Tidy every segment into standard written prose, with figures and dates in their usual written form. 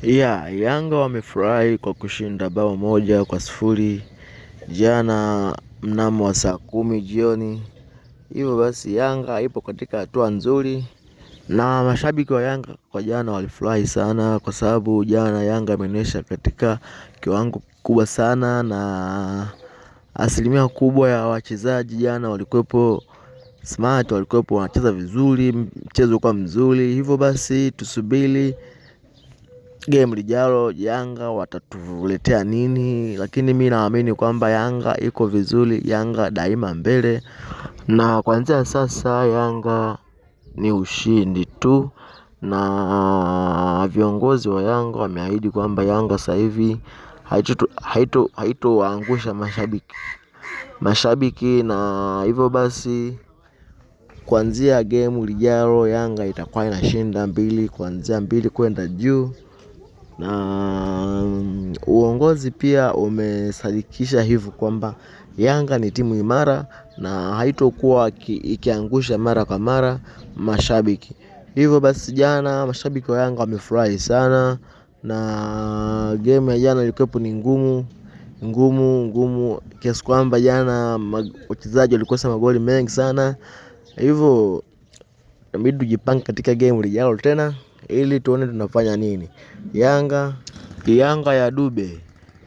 Yanga wamefurahi kwa kushinda bao 1-0 jana mnamo wa saa 10 jioni. Hivyo basi Yanga ipo katika hatua nzuri, na mashabiki wa Yanga kwa jana walifurahi sana kwa sababu jana Yanga imeonyesha katika kiwango kubwa sana, na asilimia kubwa ya wachezaji jana walikuwepo smart, walikuwepo wanacheza vizuri, mchezo ulikuwa mzuri. Hivyo basi tusubiri game lijalo Yanga watatuletea nini, lakini mimi naamini kwamba Yanga iko vizuri, Yanga daima mbele, na kuanzia sasa Yanga ni ushindi tu, na viongozi wa Yanga wameahidi kwamba Yanga sasa hivi haitowaangusha mashabiki, na hivyo basi kuanzia game lijalo Yanga itakuwa inashinda 2 kuanzia 2 kwenda juu, na uongozi pia umesadikisha hivyo kwamba Yanga ni timu imara na haitokuwa ikiangusha mara kwa mara mashabiki. Hivyo basi jana mashabiki wa Yanga wamefurahi sana, na game ya jana ilikuwa ni ngumu kiasi kwamba jana wachezaji walikosa magoli mengi sana. Hivyo inabidi tujipange katika game lijalo tena ili tuone tunafanya nini. Yanga ya Dube,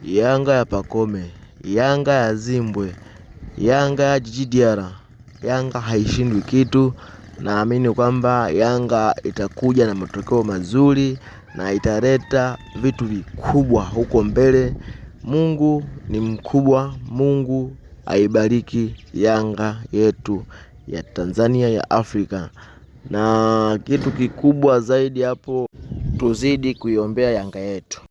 Yanga ya Pakome, Yanga ya Zimbwe, Yanga ya Jidiara, Yanga haishindwi kitu. Naamini kwamba Yanga itakuja na matokeo mazuri na italeta vitu vikubwa huko mbele. Mungu ni mkubwa, Mungu aibariki Yanga yetu ya Tanzania, ya Afrika. Na kitu kikubwa zaidi hapo, tuzidi kuiombea Yanga yetu.